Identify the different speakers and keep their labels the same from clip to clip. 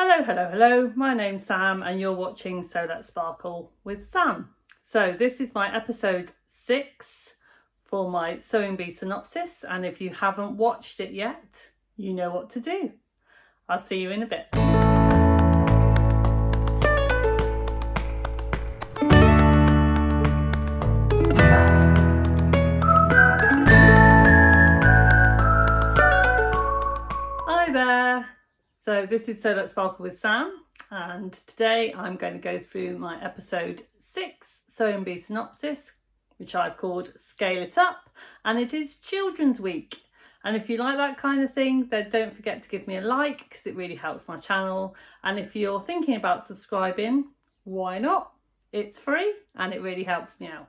Speaker 1: Hello, hello, hello. My name's Sam and you're watching So Let's Sparkle with Sam. So this is my episode 6 for my Sewing Bee Synopsis, and if you haven't watched it yet, you know what to do. I'll see you in a bit. Hi there. So this is So Let's Sparkle with Sam, and today I'm going to go through my episode 6 Sewing Bee Synopsis, which I've called Scale It Up, and it is Children's Week. And if you like that kind of thing, then don't forget to give me a like, because it really helps my channel. And if you're thinking about subscribing, why not? It's free and it really helps me out.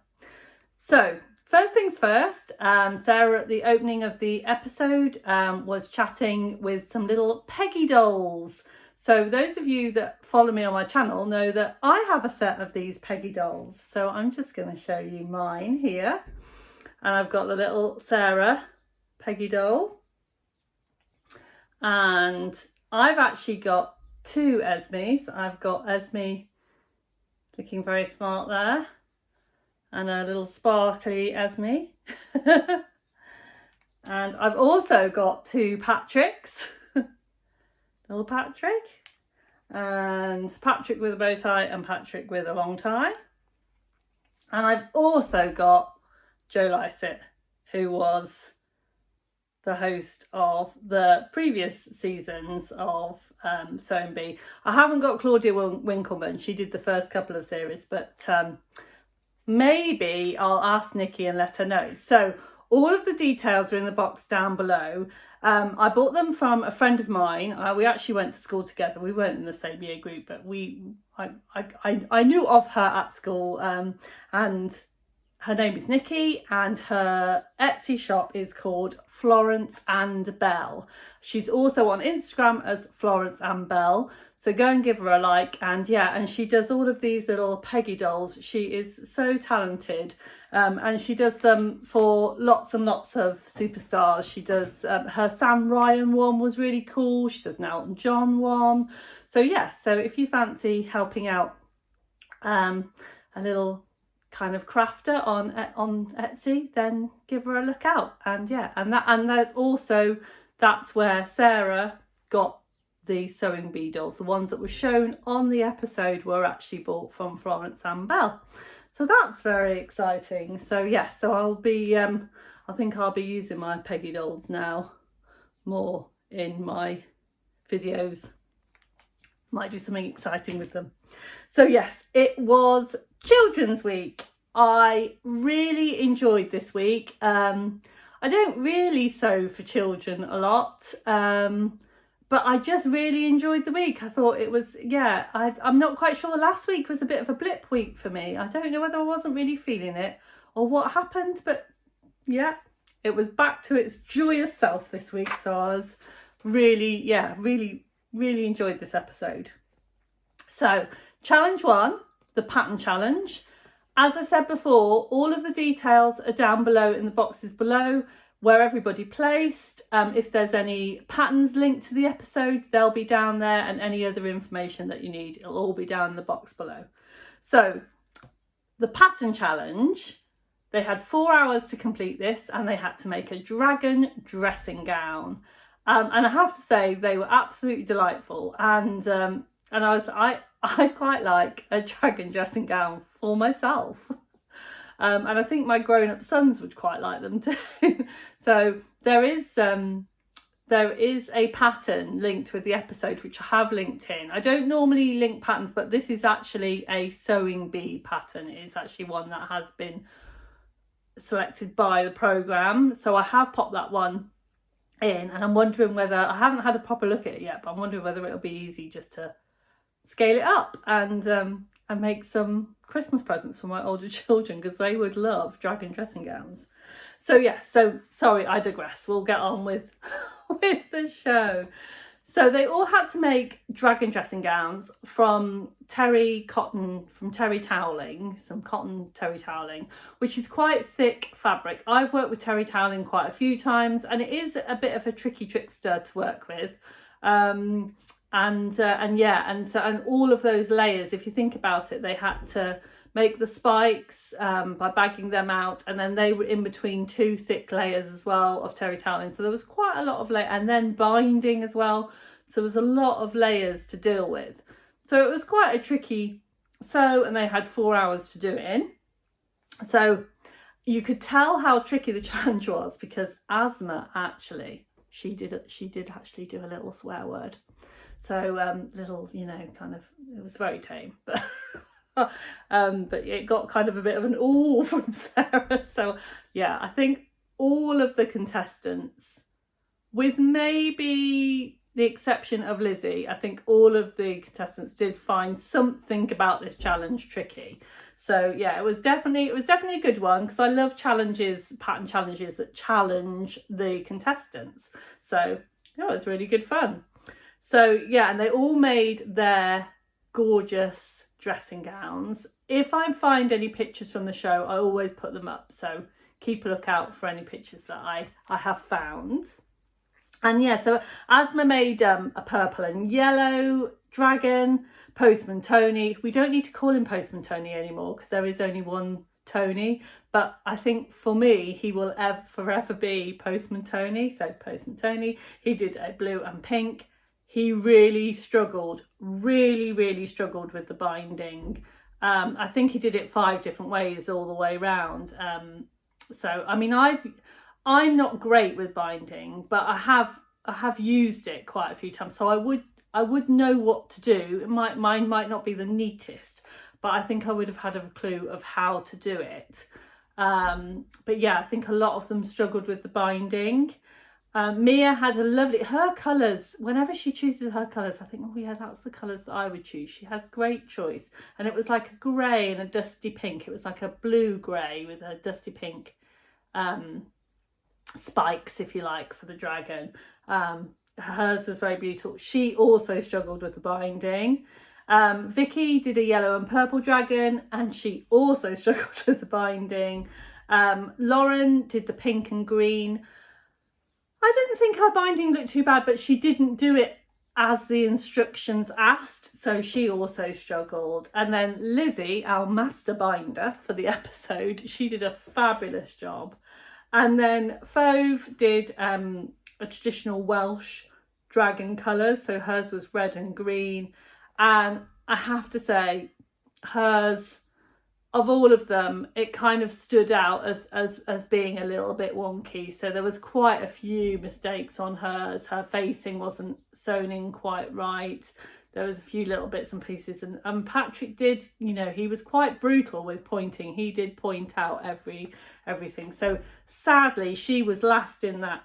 Speaker 1: So first things first, Sarah at the opening of the episode was chatting with some little Peggy dolls. So those of you that follow me on my channel know that I have a set of these Peggy dolls. So I'm just going to show you mine here. And I've got the little Sarah Peggy doll. And I've actually got two Asmaas. I've got Asmaa looking very smart there, and a little sparkly Asmaa. And I've also got two Patricks. Little Patrick, and Patrick with a bow tie and Patrick with a long tie. And I've also got Joe Lycett, who was the host of the previous seasons of Sewing Bee. I haven't got Claudia Winkleman. She did the first couple of series, but maybe I'll ask Nikki and let her know. So all of the details are in the box down below. I bought them from a friend of mine. We actually went to school together. We weren't in the same year group, but I knew of her at school, and her name is Nikki, and her Etsy shop is called Florence and Belle. She's also on Instagram as Florence and Belle, so go and give her a like. And yeah, and she does all of these little Peggy dolls. She is so talented, and she does them for lots and lots of superstars. She does her Sam Ryan one was really cool. She does an Elton John one. So yeah, so if you fancy helping out a little kind of crafter on Etsy, then give her a look out. And yeah, and there's also, that's where Sarah got the Sewing Bee dolls. The ones that were shown on the episode were actually bought from Florence and Belle. So that's very exciting. So yeah, so I'll be I think I'll be using my Peggy dolls now more in my videos. Might do something exciting with them. So yes, it was Children's Week. I really enjoyed this week. I don't really sew for children a lot, but I just really enjoyed the week. I thought it was, yeah, I'm not quite sure. Last week was a bit of a blip week for me. I don't know whether I wasn't really feeling it or what happened, but yeah, it was back to its joyous self this week. So I was really, yeah, really enjoyed this episode. So challenge 1, the pattern challenge. As I said before, all of the details are down below in the boxes below, where everybody placed. If there's any patterns linked to the episodes, they'll be down there, and any other information that you need, it'll all be down in the box below. So the pattern challenge, they had 4 hours to complete this, and they had to make a dragon dressing gown. And I have to say, they were absolutely delightful. And I quite like a dragon dressing gown for myself. And I think my grown-up sons would quite like them too. So there is a pattern linked with the episode, which I have linked in. I don't normally link patterns, but this is actually a Sewing Bee pattern. It is actually one that has been selected by the programme. So I have popped that one in, and I'm wondering whether, I haven't had a proper look at it yet, but I'm wondering whether it'll be easy just to scale it up and make some Christmas presents for my older children, because they would love dragon dressing gowns. So yeah, so sorry, I digress. We'll get on with the show. So they all had to make dragon dressing gowns from terry toweling, some cotton terry toweling, which is quite thick fabric. I've worked with terry toweling quite a few times, and it is a bit of a tricky trickster to work with. and all of those layers, if you think about it, they had to make the spikes by bagging them out, and then they were in between two thick layers as well of terry toweling, so there was quite a lot of layer, and then binding as well, so there was a lot of layers to deal with. So it was quite a tricky sew, and they had 4 hours to do it in. So you could tell how tricky the challenge was because Asmaa actually, she did actually do a little swear word. So little, you know, kind of, it was very tame, but but it got kind of a bit of an ooh from Sarah. So yeah, I think all of the contestants, with maybe the exception of Lizzie, I think all of the contestants did find something about this challenge tricky. So yeah, it was definitely a good one, because I love challenges, pattern challenges that challenge the contestants. So yeah, it was really good fun. So yeah, and they all made their gorgeous dressing gowns. If I find any pictures from the show, I always put them up, so keep a lookout for any pictures that I have found. And yeah, so Asmaa made a purple and yellow dragon. Postman Tony, we don't need to call him Postman Tony anymore because there is only one Tony, but I think for me he will forever be Postman Tony. So Postman Tony, he did a blue and pink. He really struggled, really struggled with the binding. I think he did it 5 different ways all the way around. So I mean, I'm not great with binding, but I have used it quite a few times, so I would know what to do. Mine might not be the neatest, but I think I would have had a clue of how to do it. But yeah, I think a lot of them struggled with the binding. Mia had her colours, whenever she chooses her colours, I think, oh yeah, that's the colours that I would choose. She has great choice. And it was like a grey and a dusty pink. It was like a blue grey with a dusty pink spikes, if you like, for the dragon. Hers was very beautiful. She also struggled with the binding. Vicky did a yellow and purple dragon, and she also struggled with the binding. Lauren did the pink and green. I didn't think her binding looked too bad, but she didn't do it as the instructions asked, so she also struggled. And then Lizzie, our master binder for the episode, she did a fabulous job. And then Fauve did a traditional Welsh dragon colours, so hers was red and green. And I have to say, hers, of all of them, it kind of stood out as being a little bit wonky. So there was quite a few mistakes on hers. Her facing wasn't sewn in quite right. There was a few little bits and pieces, and Patrick did, you know, he was quite brutal with pointing. He did point out everything. So sadly, she was last in that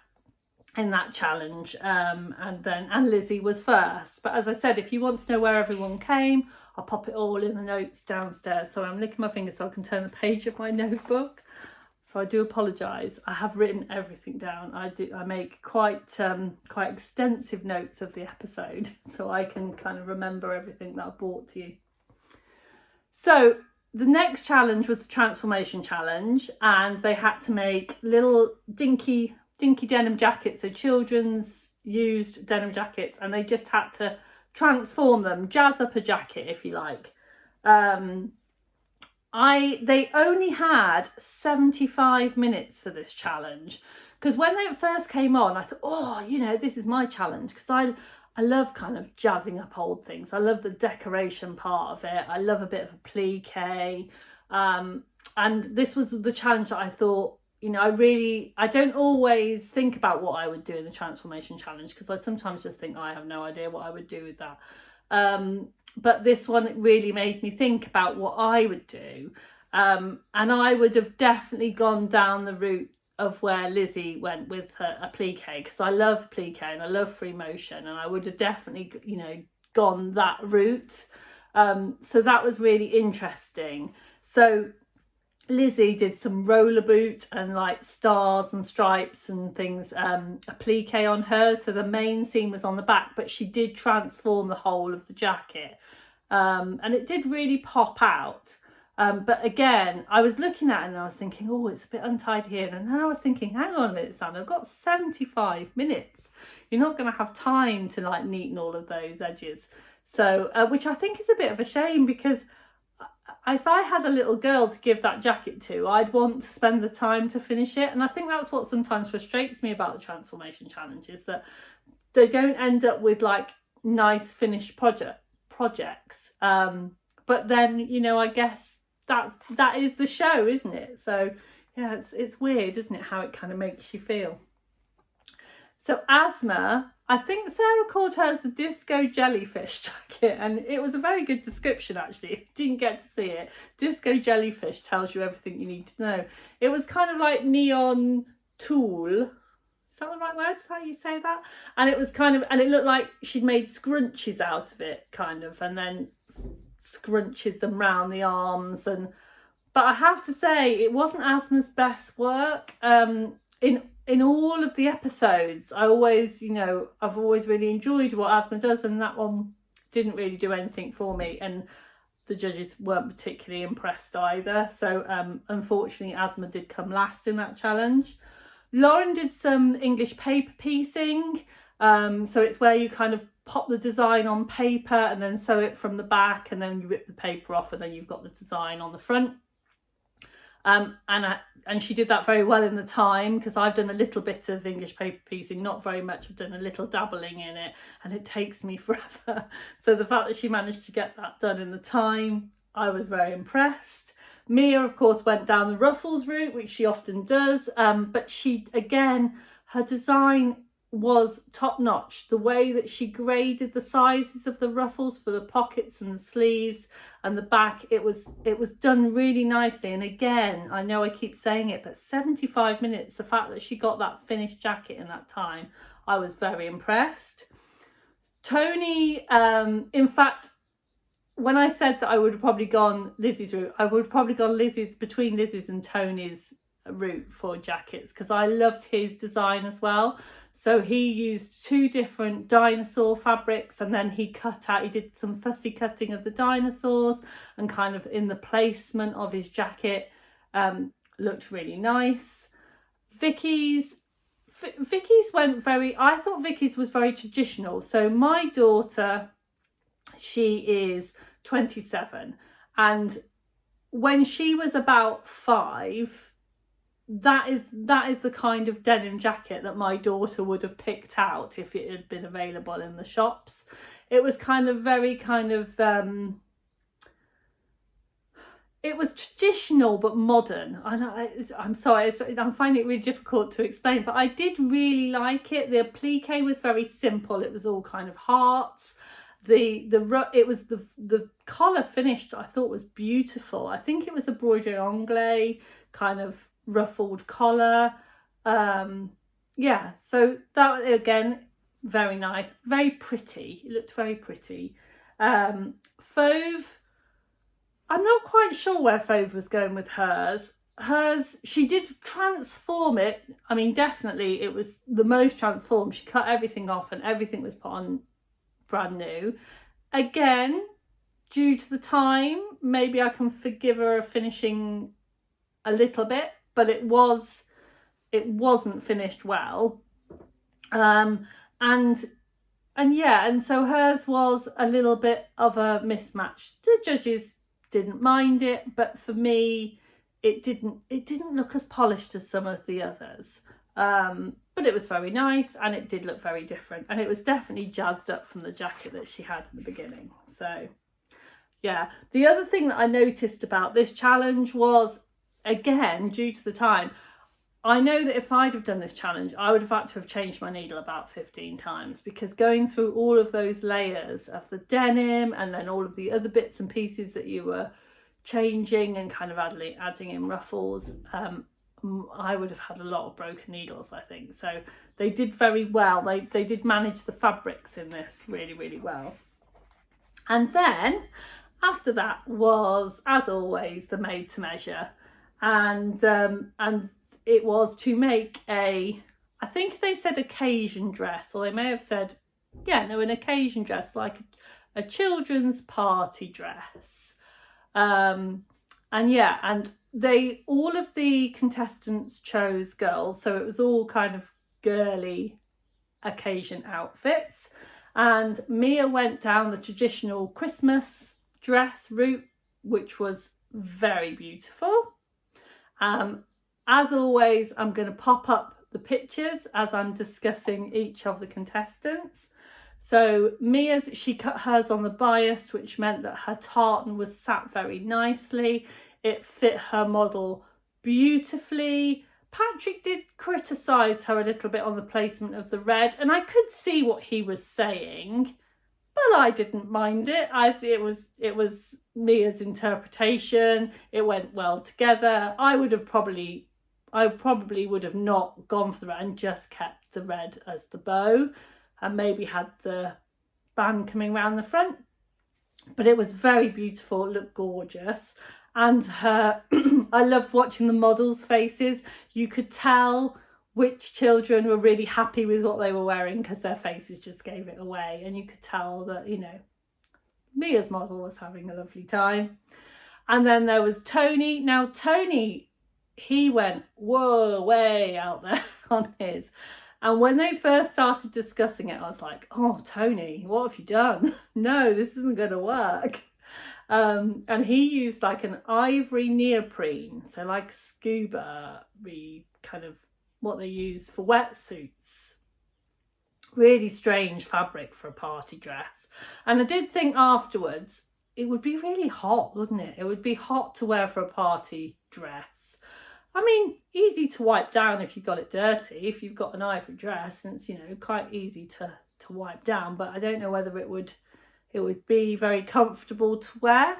Speaker 1: challenge, and Lizzie was first. But as I said, if you want to know where everyone came, I'll pop it all in the notes downstairs. So I'm licking my fingers so I can turn the page of my notebook. So I do apologise. I have written everything down. I make quite extensive notes of the episode, so I can kind of remember everything that I brought to you. So the next challenge was the transformation challenge, and they had to make little dinky denim jackets, so children's used denim jackets, and they just had to transform them, jazz up a jacket, if you like. They only had 75 minutes for this challenge, because when they first came on, I thought, oh, you know, this is my challenge, because I love kind of jazzing up old things. I love the decoration part of it. I love a bit of applique. And this was the challenge that I thought, you know, I don't always think about what I would do in the transformation challenge, because I sometimes just think, I have no idea what I would do with that. But this one really made me think about what I would do. And I would have definitely gone down the route of where Lizzie went with her applique, because I love applique and I love free motion, and I would have definitely, you know, gone that route. So that was really interesting. So Lizzie did some roller boot and like stars and stripes and things, applique on hers. So the main seam was on the back, but she did transform the whole of the jacket. And it did really pop out. But again, I was looking at it and I was thinking, oh, it's a bit untidy here. And then I was thinking, hang on a minute, Sam, I've got 75 minutes. You're not going to have time to like neaten all of those edges. So, which I think is a bit of a shame, because if I had a little girl to give that jacket to, I'd want to spend the time to finish it. And I think that's what sometimes frustrates me about the transformation challenge, is that they don't end up with like nice finished projects. But then, you know, I guess that is the show, isn't it? So yeah, it's weird, isn't it, how it kind of makes you feel. So Asmaa, I think Sarah called hers the disco jellyfish jacket, and it was a very good description actually. If you didn't get to see it, disco jellyfish tells you everything you need to know. It was kind of like neon tulle. Is that the right word? Is that how you say that? And it was kind of, and it looked like she'd made scrunchies out of it, kind of, and then scrunched them round the arms. But I have to say, it wasn't Asmaa's best work. In all of the episodes, I always, you know, I've always really enjoyed what Asmaa does, and that one didn't really do anything for me, and the judges weren't particularly impressed either. So unfortunately, Asmaa did come last in that challenge. Lauren did some English paper piecing. So it's where you kind of pop the design on paper and then sew it from the back, and then you rip the paper off, and then you've got the design on the front. And she did that very well in the time, because I've done a little bit of English paper piecing, not very much. I've done a little dabbling in it, and it takes me forever. So the fact that she managed to get that done in the time, I was very impressed. Mia, of course, went down the ruffles route, which she often does. But she, again, her design was top notch. The way that she graded the sizes of the ruffles for the pockets and the sleeves and the back, it was done really nicely. And again, I know I keep saying it, but 75 minutes, the fact that she got that finished jacket in that time, I was very impressed. Tony, in fact, when I said that I would have probably gone Lizzie's route, I would have probably gone between Lizzie's and Tony's route for jackets, because I loved his design as well. So he used 2 different dinosaur fabrics, and then he did some fussy cutting of the dinosaurs, and kind of in the placement of his jacket, looked really nice. Vicky's I thought Vicky's was very traditional. So my daughter, she is 27, and when she was about 5, that is the kind of denim jacket that my daughter would have picked out if it had been available in the shops. It was kind of very kind of it was traditional but modern. I'm sorry, I'm finding it really difficult to explain, but I did really like it. The applique was very simple. It was all kind of hearts. The collar finished, I thought, was beautiful. I think it was a broderie anglais kind of ruffled collar. Yeah, so that, again, very nice, very pretty. It looked very pretty. Fauve, I'm not quite sure where Fauve was going with hers. She did transform it. I mean, definitely it was the most transformed. She cut everything off and everything was put on brand new. Again, due to the time, maybe I can forgive her finishing a little bit, but it wasn't finished well. And so hers was a little bit of a mismatch. The judges didn't mind it, but for me, it didn't look as polished as some of the others. But it was very nice, and it did look very different, and it was definitely jazzed up from the jacket that she had in the beginning. So yeah, the other thing that I noticed about this challenge was, again, due to the time, I know that if I'd have done this challenge, I would have had to have changed my needle about 15 times, because going through all of those layers of the denim and then all of the other bits and pieces that you were changing and kind of adding in ruffles, I would have had a lot of broken needles, I think. So they did very well. They did manage the fabrics in this really, really well. And then after that was, as always, the made to measure. And it was to make I think they said occasion dress, or they may have said, yeah, no, an occasion dress, like a children's party dress. And And all of the contestants chose girls, so it was all kind of girly occasion outfits. And Mia went down the traditional Christmas dress route, which was very beautiful. As always, I'm going to pop up the pictures as I'm discussing each of the contestants. So Mia's, she cut hers on the bias, which meant that her tartan was sat very nicely. It fit her model beautifully. Patrick did criticise her a little bit on the placement of the red, and I could see what he was saying, but I didn't mind it. It was Mia's interpretation. It went well together. I probably would have not gone for the red and just kept the red as the bow, and maybe had the band coming around the front. But it was very beautiful, it looked gorgeous. And her, I loved watching the models' faces. You could tell which children were really happy with what they were wearing because their faces just gave it away. And you could tell that, you know, Mia's model was having a lovely time. And then there was Tony. Now, Tony, he went, whoa, way out there on his. And when they first started discussing it, I was like, oh, Tony, what have you done? No, this isn't going to work. And he used like an ivory neoprene, so like scuba, kind of what they use for wetsuits. Really strange fabric for a party dress. And I did think afterwards, it would be really hot, wouldn't it? It would be hot to wear for a party dress. I mean, easy to wipe down if you got it dirty. If you've got an ivory dress, and it's, you know, quite easy to wipe down. But I don't know whether it would be very comfortable to wear.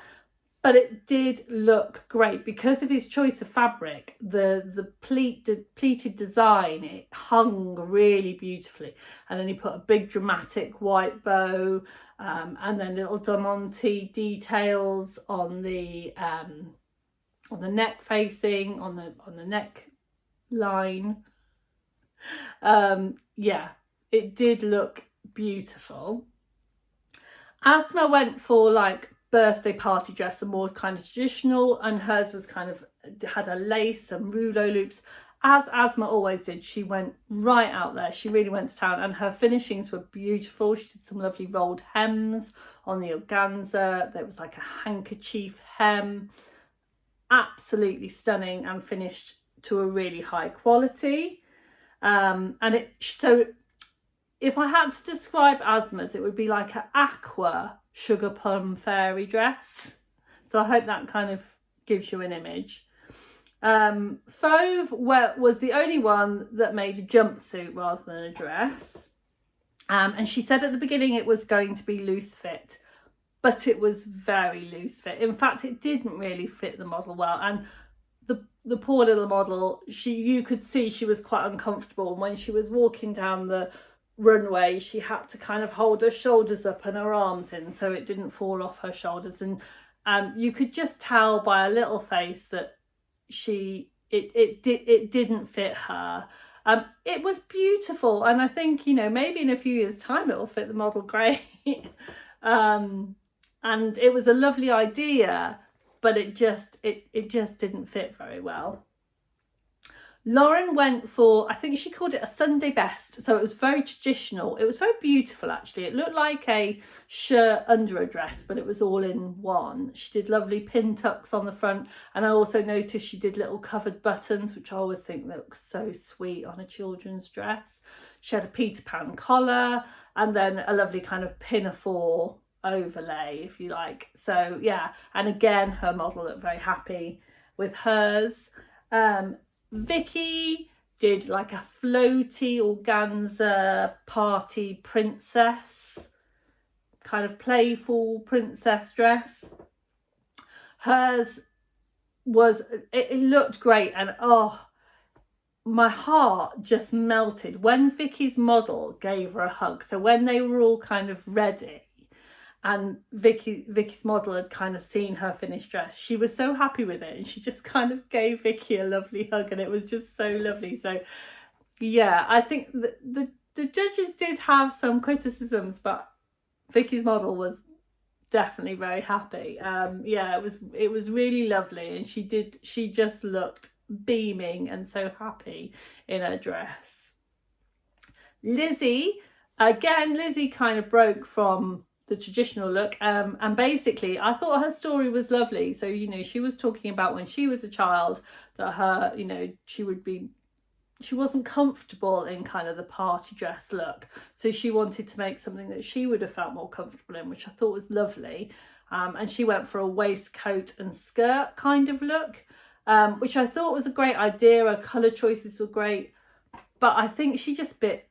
Speaker 1: But it did look great because of his choice of fabric. The pleated design, it hung really beautifully. And then he put a big dramatic white bow, and then little diamante details on the neck facing, on the neck line. Yeah, it did look beautiful. Asmaa went for like birthday party dress, a more kind of traditional, and hers was kind of had a lace and rouleau loops. As Asmaa always did, she went right out there. She really went to town, and her finishings were beautiful. She did some lovely rolled hems on the organza. There was like a handkerchief hem. Absolutely stunning and finished to a really high quality. So if I had to describe Asmaa's, it would be like an aqua sugar plum fairy dress. So I hope that kind of gives you an image. Fauve was the only one that made a jumpsuit rather than a dress. And she said at the beginning it was going to be loose fit, but it was very loose fit. In fact, it didn't really fit the model well. And the poor little model, you could see she was quite uncomfortable. And when she was walking down the runway, she had to kind of hold her shoulders up and her arms in so it didn't fall off her shoulders. And you could just tell by a little face that it didn't fit her. It was beautiful, and I think, you know, maybe in a few years' time it will fit the model great. And it was a lovely idea, but it just didn't fit very well. Lauren went for, I think she called it a Sunday best. So it was very traditional. It was very beautiful, actually. It looked like a shirt under a dress, but it was all in one. She did lovely pin tucks on the front. And I also noticed she did little covered buttons, which I always think looks so sweet on a children's dress. She had a Peter Pan collar and then a lovely kind of pinafore overlay, if you like. So yeah, and again, her model looked very happy with hers. Vicky did like a floaty organza party princess, kind of playful princess dress. Hers was, it looked great, and oh, my heart just melted when Vicky's model gave her a hug. So when they were all kind of ready and Vicky's model had kind of seen her finished dress, she was so happy with it, and she just kind of gave Vicky a lovely hug, and it was just so lovely. So yeah, I think the judges did have some criticisms, but Vicky's model was definitely very happy. Yeah, it was really lovely, and she just looked beaming and so happy in her dress. Lizzie, again, Lizzie kind of broke from the traditional look, and basically I thought her story was lovely. So, you know, she was talking about when she was a child that her, you know, she wasn't comfortable in kind of the party dress look, so she wanted to make something that she would have felt more comfortable in, which I thought was lovely. And she went for a waistcoat and skirt kind of look, which I thought was a great idea. Her colour choices were great, but I think she just bit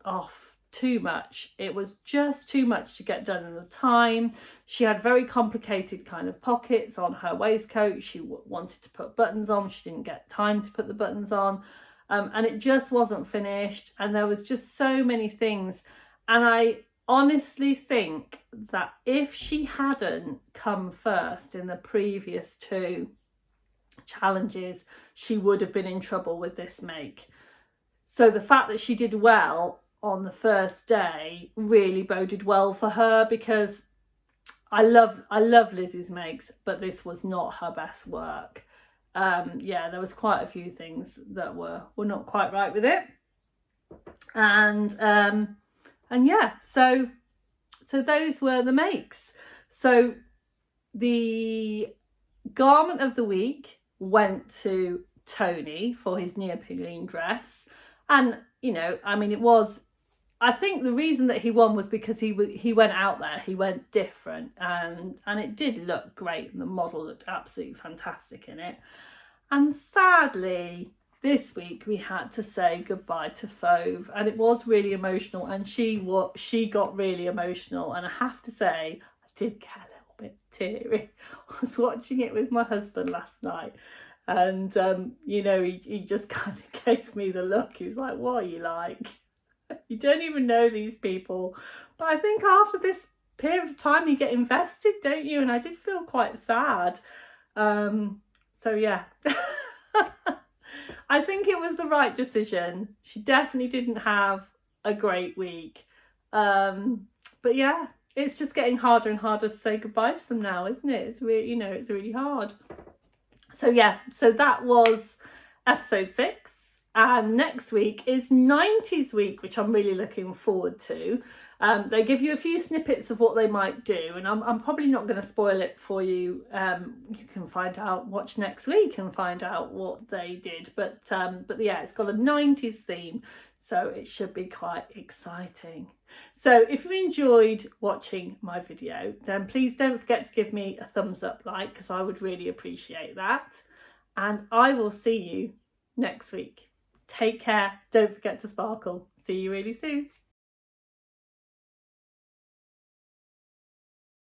Speaker 1: off too much. It was just too much to get done in the time. She had very complicated kind of pockets on her waistcoat. She wanted to put buttons on. She didn't get time to put the buttons on. And it just wasn't finished, and there was just so many things. And I honestly think that if she hadn't come first in the previous 2 challenges, she would have been in trouble with this make. So the fact that she did well on the first day really boded well for her, because I love Lizzie's makes, but this was not her best work. Yeah, there was quite a few things that were not quite right with it, and yeah, so those were the makes. So the garment of the week went to Tony for his neoprene dress, and you know, I mean, I think the reason that he won was because he went out there, he went different, and it did look great, and the model looked absolutely fantastic in it. And sadly, this week we had to say goodbye to Fauve, and it was really emotional, and she got really emotional, and I have to say I did get a little bit teary. I was watching it with my husband last night, and you know, he just kind of gave me the look. He was like, "What are you like? You don't even know these people." But I think after this period of time you get invested, don't you? And I did feel quite sad. So yeah, I think it was the right decision. She definitely didn't have a great week. But yeah, it's just getting harder and harder to say goodbye to them now, isn't it? It's really, you know, it's really hard. So yeah, so that was episode 6. And next week is 90s week, which I'm really looking forward to. They give you a few snippets of what they might do, and I'm probably not going to spoil it for you. You can watch next week and find out what they did. But yeah, it's got a 90s theme, so it should be quite exciting. So if you enjoyed watching my video, then please don't forget to give me a thumbs up, because I would really appreciate that. And I will see you next week. Take care. Don't forget to sparkle. See you really soon.